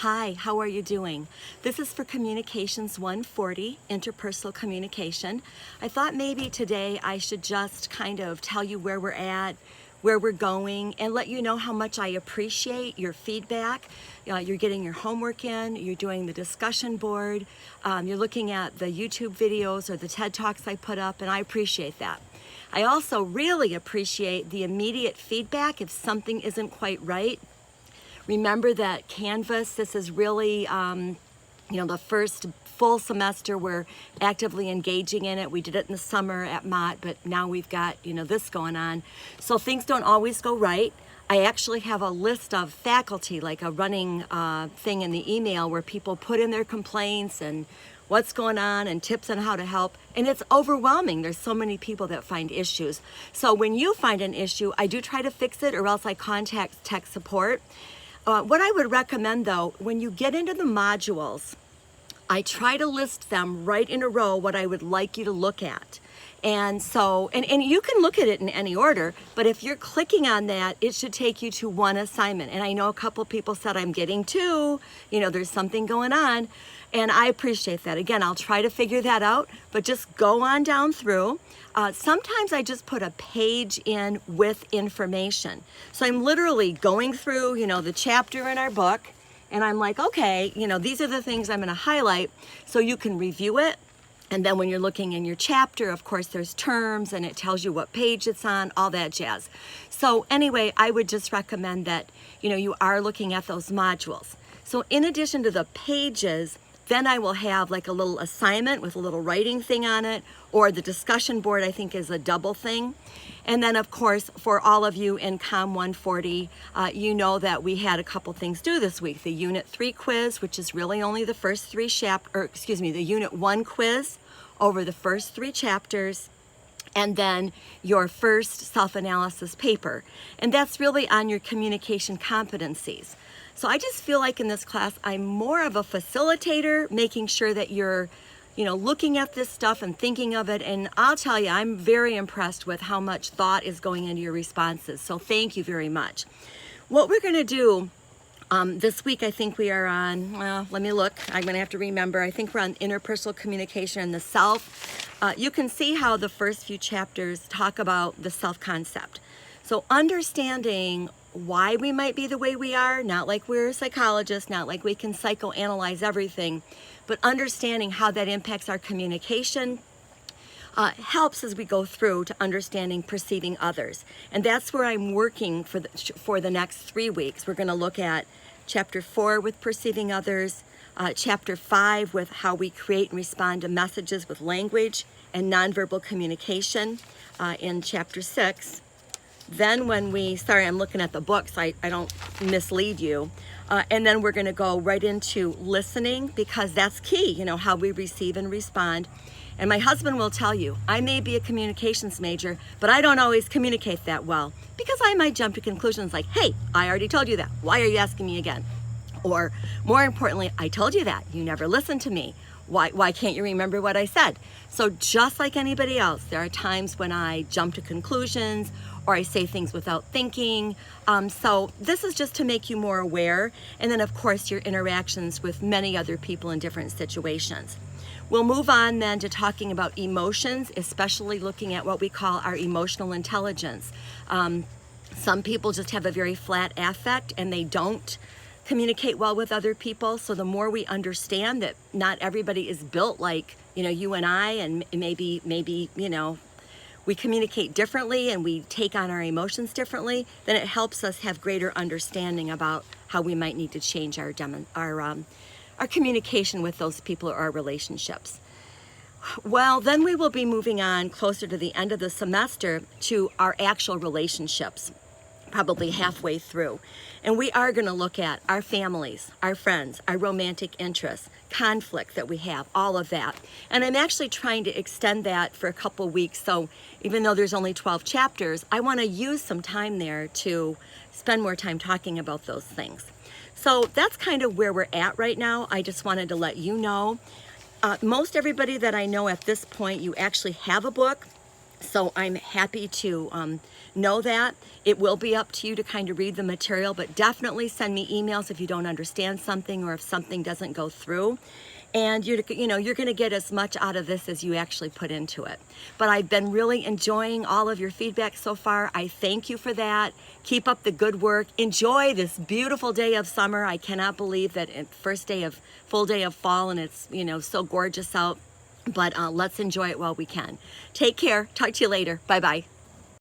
Hi, how are you doing? This is for Communications 140, Interpersonal Communication. I thought maybe today I should just kind of tell you where we're at, where we're going, and let you know how much I appreciate your feedback. You're getting your homework in, you're doing the discussion board, you're looking at the YouTube videos or the TED Talks I put up, and I appreciate that. I also really appreciate the immediate feedback if something isn't quite right. Remember that Canvas, this is really, the first full semester we're actively engaging in it. We did it in the summer at Mott, but now we've got, this going on. So things don't always go right. I actually have a list of faculty, like a running thing in the email where people put in their complaints and what's going on and tips on how to help. And it's overwhelming. There's so many people that find issues. So when you find an issue, I do try to fix it or else I contact tech support. What I would recommend though, when you get into the modules, I try to list them right in a row what I would like you to look at. And so, and you can look at it in any order, but if you're clicking on that, it should take you to one assignment. And I know a couple people said I'm getting two, there's something going on. And I appreciate that. Again, I'll try to figure that out, but just go on down through. Sometimes I just put a page in with information. So I'm literally going through, the chapter in our book, and I'm like, okay, these are the things I'm going to highlight so you can review it. And then when you're looking in your chapter, of course, there's terms and it tells you what page it's on, all that jazz. So anyway, I would just recommend that, you are looking at those modules. So in addition to the pages, then I will have like a little assignment with a little writing thing on it, or the discussion board I think is a double thing. And then of course, for all of you in Comm 140, you know that we had a couple things due this week. The Unit 3 quiz, which is really only the first three the Unit 1 quiz over the first 3 chapters, and then your first self-analysis paper. And that's really on your communication competencies. So I just feel like in this class, I'm more of a facilitator, making sure that you're, looking at this stuff and thinking of it. And I'll tell you, I'm very impressed with how much thought is going into your responses. So thank you very much. What we're going to do this week, I think we are on, well, let me look. I'm going to have to remember. I think we're on interpersonal communication and the self. You can see how the first few chapters talk about the self-concept. So understanding why we might be the way we are, not like we're psychologists, not like we can psychoanalyze everything, but understanding how that impacts our communication helps as we go through to understanding perceiving others. And that's where I'm working for the next 3 weeks. We're going to look at Chapter 4 with perceiving others, Chapter 5 with how we create and respond to messages with language and nonverbal communication in Chapter 6. Then I'm looking at the book so I don't mislead you. And then we're going to go right into listening, because that's key, how we receive and respond. And my husband will tell you, I may be a communications major, but I don't always communicate that well, because I might jump to conclusions like, hey, I already told you that. Why are you asking me again? Or more importantly, I told you that. You never listened to me. Why can't you remember what I said? So just like anybody else, there are times when I jump to conclusions or I say things without thinking. So this is just to make you more aware. And then of course your interactions with many other people in different situations. We'll move on then to talking about emotions, especially looking at what we call our emotional intelligence. Some people just have a very flat affect and they don't communicate well with other people. So the more we understand that not everybody is built like, you and I, and maybe, we communicate differently and we take on our emotions differently, then it helps us have greater understanding about how we might need to change our communication with those people or our relationships. Well, then we will be moving on closer to the end of the semester to our actual relationships, probably halfway through. And we are going to look at our families, our friends, our romantic interests, conflict that we have, all of that. And I'm actually trying to extend that for a couple weeks. So even though there's only 12 chapters, I want to use some time there to spend more time talking about those things. So that's kind of where we're at right now. I just wanted to let you know. Most everybody that I know at this point, you actually have a book. So I'm happy to know that. It will be up to you to kind of read the material, but definitely send me emails if you don't understand something or if something doesn't go through. And you're going to get as much out of this as you actually put into it. But I've been really enjoying all of your feedback so far. I thank you for that. Keep up the good work. Enjoy this beautiful day of summer. I cannot believe that it's first day of full day of fall and it's, so gorgeous out. But let's enjoy it while we can. Take care. Talk to you later. Bye-bye.